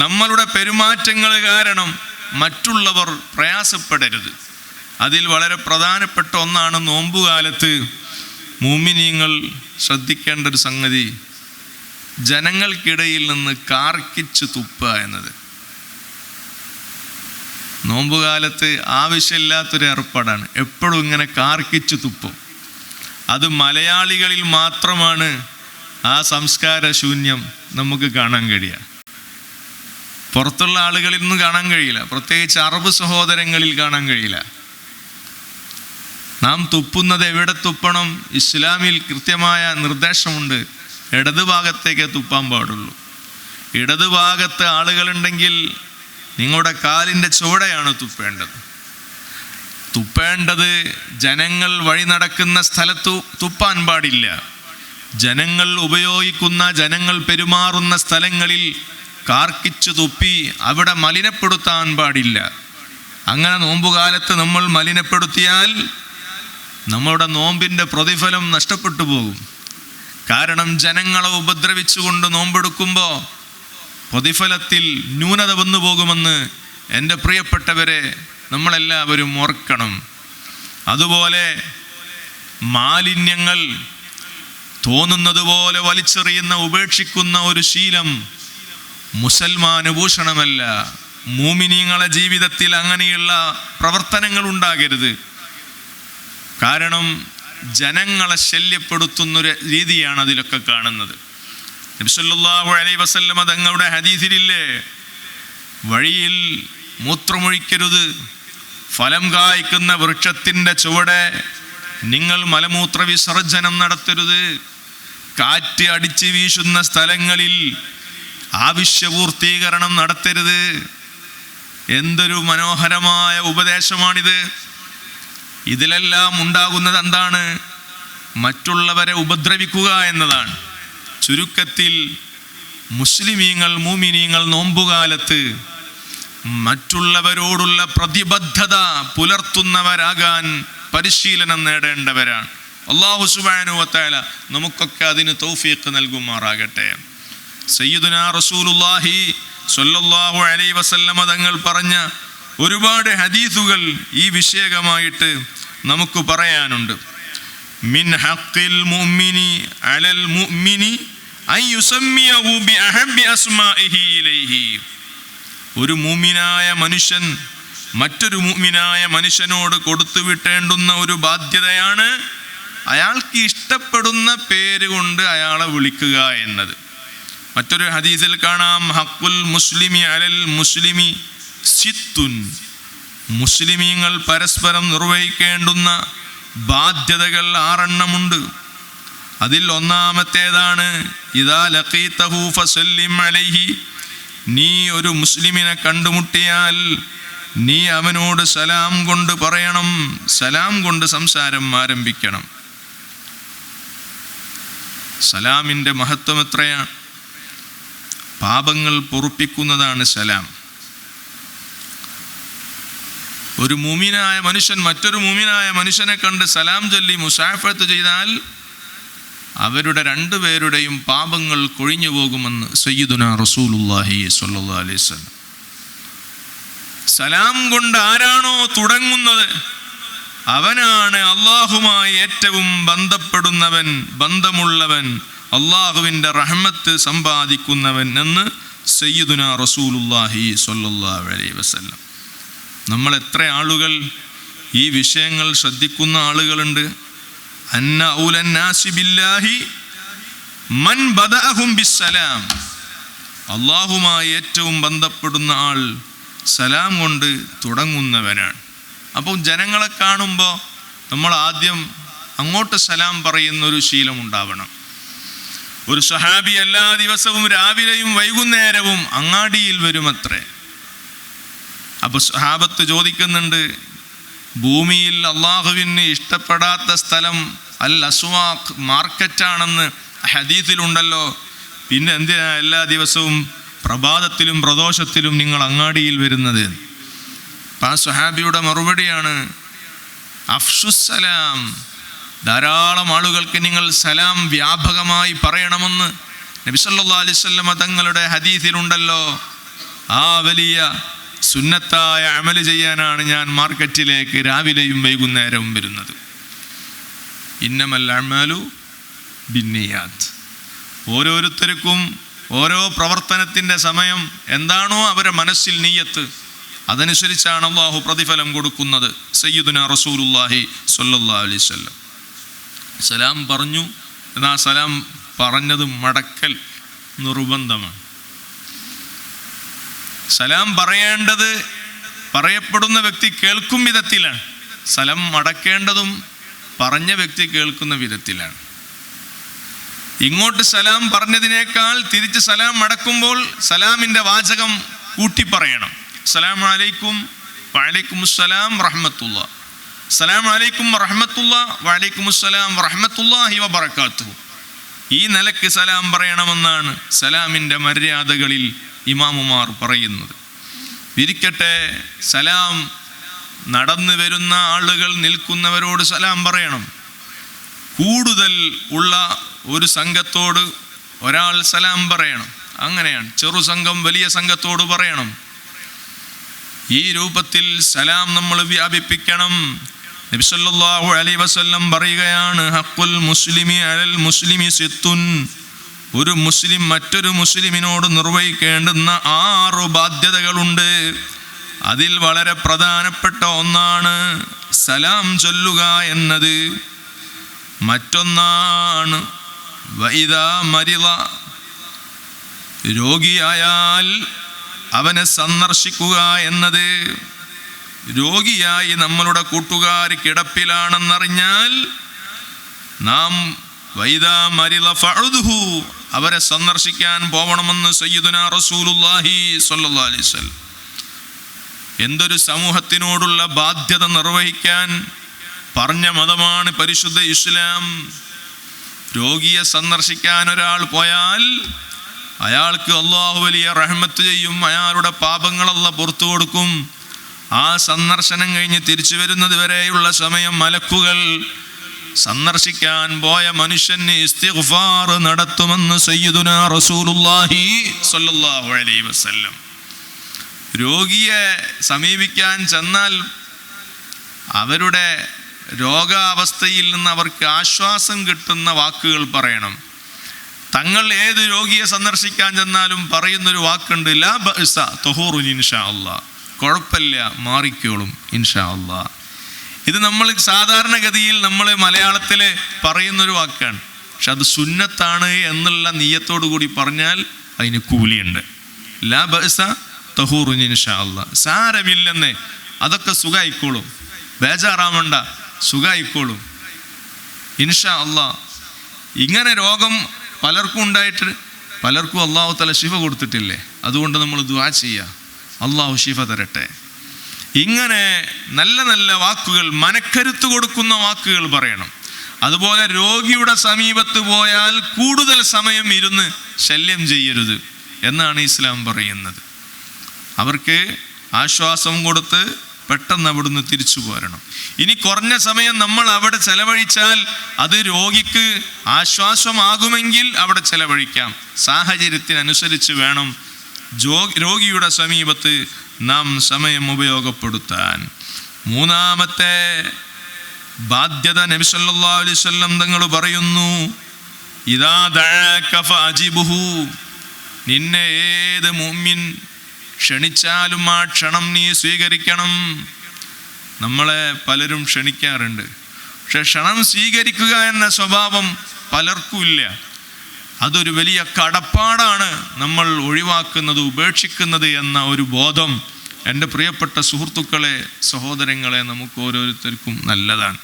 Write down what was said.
നമ്മളുടെ പെരുമാറ്റങ്ങൾ കാരണം മറ്റുള്ളവർ പ്രയാസപ്പെടരുത്. അതിൽ വളരെ പ്രധാനപ്പെട്ട ഒന്നാണ് നോമ്പുകാലത്ത് മുഅ്മിനീങ്ങൾ ശ്രദ്ധിക്കേണ്ട ഒരു സംഗതി, ജനങ്ങൾക്കിടയിൽ നിന്ന് കാർക്കിച്ച് തുപ്പുക എന്നത്. നോമ്പുകാലത്ത് ആവശ്യമില്ലാത്തൊരു ഏർപ്പാടാണ്. എപ്പോഴും ഇങ്ങനെ കാർക്കിച്ച് തുപ്പും. അത് മലയാളികളിൽ മാത്രമാണ് ആ സംസ്കാര ശൂന്യം നമുക്ക് കാണാൻ കഴിയുക. പുറത്തുള്ള ആളുകളിൽ നിന്ന് കാണാൻ കഴിയില്ല, പ്രത്യേകിച്ച് അറബ് സഹോദരങ്ങളിൽ കാണാൻ കഴിയില്ല. നാം തുപ്പുന്നത് എവിടെ തുപ്പണം? ഇസ്ലാമിൽ കൃത്യമായ നിർദ്ദേശമുണ്ട്. ഇടത് ഭാഗത്തേക്ക് തുപ്പാൻ പാടുള്ളൂ. ഇടത് ഭാഗത്ത് ആളുകളുണ്ടെങ്കിൽ നിങ്ങളുടെ കാലിൻ്റെ ചുവടെയാണ് തുപ്പേണ്ടത്. തുപ്പേണ്ടത് ജനങ്ങൾ വഴി നടക്കുന്ന സ്ഥലത്ത് തുപ്പാൻ പാടില്ല. ജനങ്ങൾ ഉപയോഗിക്കുന്ന, ജനങ്ങൾ പെരുമാറുന്ന സ്ഥലങ്ങളിൽ കാർക്കിച്ചു തുപ്പി അവിടെ മലിനപ്പെടുത്താൻ പാടില്ല. അങ്ങനെ നോമ്പുകാലത്ത് നമ്മൾ മലിനപ്പെടുത്തിയാൽ നമ്മളുടെ നോമ്പിൻ്റെ പ്രതിഫലം നഷ്ടപ്പെട്ടു പോകും. കാരണം ജനങ്ങളെ ഉപദ്രവിച്ചുകൊണ്ട് നോമ്പെടുക്കുമ്പോൾ പ്രതിഫലത്തിൽ ന്യൂനത വന്നു പോകുമെന്ന് എൻ്റെ പ്രിയപ്പെട്ടവരെ നമ്മളെല്ലാവരും ഓർക്കണം. അതുപോലെ മാലിന്യങ്ങൾ തോന്നുന്നത് പോലെ വലിച്ചെറിയുന്ന, ഉപേക്ഷിക്കുന്ന ഒരു ശീലം മുസൽമാന് ഭൂഷണമല്ല. മുഅ്മിനീങ്ങളെ ജീവിതത്തിൽ അങ്ങനെയുള്ള പ്രവർത്തനങ്ങൾ ഉണ്ടാകരുത്. കാരണം ജനങ്ങളെ ശല്യപ്പെടുത്തുന്നൊരു രീതിയാണ് അതിലൊക്കെ കാണുന്നത്. നബി സല്ലല്ലാഹു അലൈഹി വസല്ലമ തങ്ങളുടെ ഹദീസിലില്ലേ, വഴിയിൽ മൂത്രമൊഴിക്കരുത്, ഫലം കായ്ക്കുന്ന വൃക്ഷത്തിൻ്റെ ചുവടെ നിങ്ങൾ മലമൂത്ര വിസർജനം നടത്തരുത്, കാറ്റ് അടിച്ച് വീശുന്ന സ്ഥലങ്ങളിൽ ആവശ്യപൂർത്തീകരണം നടത്തരുത്. എന്തൊരു മനോഹരമായ ഉപദേശമാണിത്! ഇതിലെല്ലാം ഉണ്ടാകുന്നത് എന്താണ്? മറ്റുള്ളവരെ ഉപദ്രവിക്കുക എന്നതാണ്. ചുരുക്കത്തിൽ മുസ്ലിമീങ്ങൾ, മുഅ്മിനീങ്ങൾ നോമ്പുകാലത്ത് മറ്റുള്ളവരോടുള്ള പ്രതിബദ്ധത പുലർത്തുന്നവരാകാൻ പരിശീലനം നേടേണ്ടവരാണ്. അല്ലാഹു സുബ്ഹാനഹു വ തആല നമുക്കൊക്കെ അതിന് തൗഫീഖ് നൽകുമാറാകട്ടെ. സയ്യിദുനാ റസൂലുള്ളാഹി സ്വല്ലല്ലാഹു അലൈഹി വസല്ലമ തങ്ങൾ പറഞ്ഞ ഒരുപാട് ഹദീസുകൾ ഈ വിഷയകമായിട്ട് നമുക്ക് പറയാനുണ്ട്. മിൻ ഹഖ്ഖിൽ മുഅ്മിനി അലൽ മുഅ്മിനി അൻ യുസമ്മിയഹു ബിഅഹബ്ബി അസ്മാഇഹി ഇലൈഹി. ഒരു മുഅ്മിനായ മനുഷ്യൻ മറ്റൊരു മുഅ്മിനായ മനുഷ്യനോട് കൊടുത്തു വിട്ടേണ്ടുന്ന ഒരു ബാധ്യതയാണ് അയാൾക്ക് ഇഷ്ടപ്പെടുന്ന പേര് കൊണ്ട് അയാളെ വിളിക്കുക എന്നത്. മറ്റൊരു ഹദീസിൽ കാണാം, ഹഖ്ഖുൽ മുസ്ലിമി അലൽ മുസ്ലിമി സിത്തുൻ. മുസ്ലിമീങ്ങൾ പരസ്പരം നിർവഹിക്കേണ്ടുന്ന ബാധ്യതകൾ 6 എണ്ണമുണ്ട്. അതിൽ ഒന്നാമത്തേതാണ് ഇദാ ലഖീതഹു ഫസല്ലിം അലൈഹി. നീ ഒരു മുസ്ലിമിനെ കണ്ടുമുട്ടിയാൽ നീ അവനോട് സലാം കൊണ്ട് പറയണം, സലാം കൊണ്ട് സംസാരം ആരംഭിക്കണം. സലാമിൻ്റെ മഹത്വം എത്രയാണ്! പാപങ്ങൾ പൊറുപ്പിക്കുന്നതാണ് സലാം. ഒരു മുഅ്മിനായ മനുഷ്യൻ മറ്റൊരു മുഅ്മിനായ മനുഷ്യനെ കണ്ട് സലാം ചൊല്ലി മുസാഫത്ത് ചെയ്താൽ അവരുടെ 2 പേരുടെയും പാപങ്ങൾ കൊഴിഞ്ഞു പോകുമെന്ന് സയ്യിദുനാ റസൂലുള്ളാഹി സ്വല്ലല്ലാഹു അലൈഹി വസല്ലം. സലാം കൊണ്ട് ആരാണോ തുടങ്ങുന്നത് അവനാണ് അള്ളാഹുമായി ഏറ്റവും ബന്ധപ്പെടുന്നവൻ, ബന്ധമുള്ളവൻ, അള്ളാഹുവിൻ്റെ റഹ്മത്ത് സമ്പാദിക്കുന്നവൻ എന്ന് സയ്യിദുനാ റസൂലുള്ളാഹി സ്വല്ലല്ലാഹു അലൈഹി വസല്ലം. നമ്മൾ എത്ര ആളുകൾ ഈ വിഷയങ്ങൾ ശ്രദ്ധിക്കുന്ന ആളുകളുണ്ട്. അന്ന ഔലന്നാസി ബില്ലാഹി മൻ ബദഅഹും ബിസ്സലാം. അള്ളാഹുമായി ഏറ്റവും ബന്ധപ്പെടുന്ന ആൾ സലാം കൊണ്ട് തുടങ്ങുന്നവനാണ്. അപ്പോൾ ജനങ്ങളെ കാണുമ്പോൾ നമ്മൾ ആദ്യം അങ്ങോട്ട് സലാം പറയുന്നൊരു ശീലം ഉണ്ടാവണം. ഒരു സ്വഹാബി എല്ലാ ദിവസവും രാവിലെയും വൈകുന്നേരവും അങ്ങാടിയിൽ വരുമത്രേ. അപ്പോൾ സ്വഹാബത്ത് ചോദിക്കുന്നുണ്ട്, ഭൂമിയിൽ അള്ളാഹുവിന് ഇഷ്ടപ്പെടാത്ത സ്ഥലം അൽ അസ്വാഖ്, മാർക്കറ്റാണെന്ന് ഹദീസിലുണ്ടല്ലോ, പിന്നെ എന്തിനാ എല്ലാ ദിവസവും പ്രഭാതത്തിലും പ്രദോഷത്തിലും നിങ്ങൾ അങ്ങാടിയിൽ വരുന്നത്? അപ്പം ആ സ്വഹാബിയുടെ മറുപടിയാണ് അഫ്ഷുസ്സലാം. ധാരാളം ആളുകൾക്ക് നിങ്ങൾ സലാം വ്യാപകമായി പറയണമെന്ന് നബി സല്ലല്ലാഹു അലൈഹി വസല്ലം തങ്ങളുടെ ഹദീസിലുണ്ടല്ലോ. ആ വലിയ സുന്നത്തായ അമല് ചെയ്യാനാണ് ഞാൻ മാർക്കറ്റിലേക്ക് രാവിലെയും വൈകുന്നേരവും വരുന്നത്. ഇന്നമൽ അഅ്മാലു ബിന്നിയാത്ത്. ഓരോരുത്തർക്കും ഓരോ പ്രവർത്തനത്തിൻ്റെ സമയം എന്താണോ അവരുടെ മനസ്സിൽ നിയ്യത്ത്, അതനുസരിച്ചാണ് അള്ളാഹു പ്രതിഫലം കൊടുക്കുന്നത്. സയ്യിദുനാ റസൂലുള്ളാഹി സ്വല്ലല്ലാഹു അലൈഹി വസല്ലം സലാം പറഞ്ഞു. എന്നാൽ സലാം പറഞ്ഞത് മടക്കൽ നിർബന്ധമാണ്. സലാം പറയപ്പെടുന്ന വ്യക്തി കേൾക്കും വിധത്തിലാണ്. സലാം മടക്കേണ്ടതും പറഞ്ഞ വ്യക്തി കേൾക്കുന്ന വിധത്തിലാണ്. ഇങ്ങോട്ട് സലാം പറഞ്ഞതിനേക്കാൾ തിരിച്ച് സലാം മടക്കുമ്പോൾ സലാമിൻ്റെ വാചകം കൂട്ടി പറയണം. അസ്സലാമു അലൈക്കും വഅലൈക്കുമുസ്സലാം റഹ്മത്തുള്ളാഹ്, അസ്സലാമു അലൈക്കും വറഹ്മത്തുള്ളാഹ് വഅലൈക്കുമുസ്സലാം വറഹ്മത്തുള്ളാഹി വബറകാതുഹു. ഈ നിലയ്ക്ക് സലാം പറയണമെന്നാണ് സലാമിൻ്റെ മര്യാദകളിൽ ഇമാമുമാർ പറയുന്നത്. ഇരിക്കട്ടെ, സലാം നടന്നു വരുന്ന ആളുകൾ നിൽക്കുന്നവരോട് സലാം പറയണം. കൂടുതൽ ഉള്ള ഒരു സംഘത്തോട് ഒരാൾ സലാം പറയണം. അങ്ങനെയാണ്. ചെറു സംഘം വലിയ സംഘത്തോട് പറയണം. ഈ രൂപത്തിൽ സലാം നമ്മൾ വ്യാപിപ്പിക്കണം. നബി സല്ലല്ലാഹു അലൈഹി വസല്ലം പറയുകയാണ്, ഹഖുൽ മുസ്ലിമി അലൽ മുസ്ലിമി സിത്തുൻ. ഒരു മുസ്ലിം മറ്റൊരു മുസ്ലിമിനോട് നിർവഹിക്കേണ്ടുന്ന 6 ബാധ്യതകളുണ്ട്. അതിൽ വളരെ പ്രധാനപ്പെട്ട ഒന്നാണ് സലാം ചൊല്ലുക എന്നത്. മറ്റൊന്നാണ് വഇദാ മരിള, രോഗിയായാൽ അവനെ സന്ദർശിക്കുക എന്നത്. രോഗിയായി നമ്മളുടെ കൂട്ടുകാർ കിടപ്പിലാണെന്നറിഞ്ഞാൽ നാം വൈദാ മരിള ഫഅുദ്ഹു, അവരെ സന്ദർശിക്കാൻ പോവണമെന്ന് സയ്യിദുനാ റസൂലുള്ളാഹി സ്വല്ലല്ലാഹു അലൈഹി വസല്ലം. എന്തൊരു സമൂഹത്തിനോടുള്ള ബാധ്യത നിർവഹിക്കാൻ പറഞ്ഞ മതമാണ് പരിശുദ്ധ ഇസ്ലാം. രോഗിയെ സന്ദർശിക്കാൻ ഒരാൾ പോയാൽ അയാൾക്ക് അള്ളാഹു വലിയ റഹ്മത്ത് ചെയ്യും. അയാളുടെ പാപങ്ങൾ അല്ലാഹു പുറത്തു കൊടുക്കും. ആ സന്ദർശനം കഴിഞ്ഞ് തിരിച്ചു വരുന്നത് വരെയുള്ള സമയം മലക്കുകൾ സന്ദർശിക്കാൻ പോയ മനുഷ്യന് ഇസ്തിഗ്ഫാർ നടത്തുമെന്ന് സയ്യിദുനാ റസൂലുള്ളാഹി സ്വല്ലല്ലാഹു അലൈഹി വസല്ലം. രോഗിയെ സമീപിക്കാൻ ചെന്നാൽ അവരുടെ രോഗാവസ്ഥയിൽ നിന്ന് അവർക്ക് ആശ്വാസം കിട്ടുന്ന വാക്കുകൾ പറയണം. തങ്ങൾ ഏത് രോഗിയെ സന്ദർശിക്കാൻ ചെന്നാലും പറയുന്നൊരു വാക്കുണ്ട്, ലാ ബഅസ തഹൂറുൻ ഇൻഷാ അല്ലാഹ്, കുഴപ്പമില്ല, മാറിക്കോളും ഇൻഷാ അല്ലാഹ്. ഇത് നമ്മൾ സാധാരണഗതിയിൽ നമ്മൾ മലയാളത്തിൽ പറയുന്നൊരു വാക്കാണ്. പക്ഷെ അത് സുന്നത്താണ് എന്നുള്ള നിയ്യത്തോടു കൂടി പറഞ്ഞാൽ അതിന് കൂലിയുണ്ട്. ലാ ബഅസ തഹൂറുൻ ഇൻഷാ അല്ലാഹ്, സാരമില്ലെന്നേ, അതൊക്കെ സുഖായിക്കോളും, ബേജാറാവണ്ട, സുഖായിക്കോളും ഇൻഷാ അല്ലാഹ്. ഇങ്ങനെ രോഗം പലർക്കും ഉണ്ടായിട്ട് പലർക്കും അള്ളാഹു തആല ശിഫ കൊടുത്തിട്ടില്ലേ? അതുകൊണ്ട് നമ്മൾ ദുആ ചെയ്യുക, അള്ളാഹു ശിഫ തരട്ടെ. ഇങ്ങനെ നല്ല നല്ല വാക്കുകൾ, മനക്കരുത്ത് കൊടുക്കുന്ന വാക്കുകൾ പറയണം. അതുപോലെ രോഗിയുടെ സമീപത്ത് പോയാൽ കൂടുതൽ സമയം ഇരുന്ന് ശല്യം ചെയ്യരുത് എന്നാണ് ഇസ്ലാം പറയുന്നത്. അവർക്ക് ആശ്വാസം കൊടുത്ത് പെട്ടെന്ന് അവിടുന്ന് തിരിച്ചു പോരണം. ഇനി കുറഞ്ഞ സമയം നമ്മൾ അവിടെ ചെലവഴിച്ചാൽ അത് രോഗിക്ക് ആശ്വാസമാകുമെങ്കിൽ അവിടെ ചെലവഴിക്കാം. സാഹചര്യത്തിനനുസരിച്ച് വേണം രോഗിയുടെ സമീപത്ത് നാം സമയം ഉപയോഗപ്പെടുത്താൻ. മൂന്നാമത്തെ ബാധ്യത നബി സല്ലല്ലാഹു അലൈഹി വസല്ലം തങ്ങൾ പറയുന്നു, ഇദാ ദഅക ഫഅജിബുഹു, നിന്നെ ഏത് മുഅ്മിൻ ക്ഷണിച്ചാലും ആ ക്ഷണം നീ സ്വീകരിക്കണം. നമ്മളെ പലരും ക്ഷണിക്കാറുണ്ട്, പക്ഷെ ക്ഷണം സ്വീകരിക്കുക എന്ന സ്വഭാവം പലർക്കും ഇല്ല. അതൊരു വലിയ കടപ്പാടാണ് നമ്മൾ ഒഴിവാക്കുന്നത്, ഉപേക്ഷിക്കുന്നത് എന്ന ഒരു ബോധം എൻ്റെ പ്രിയപ്പെട്ട സുഹൃത്തുക്കളെ, സഹോദരങ്ങളെ, നമുക്ക് ഓരോരുത്തർക്കും നല്ലതാണ്.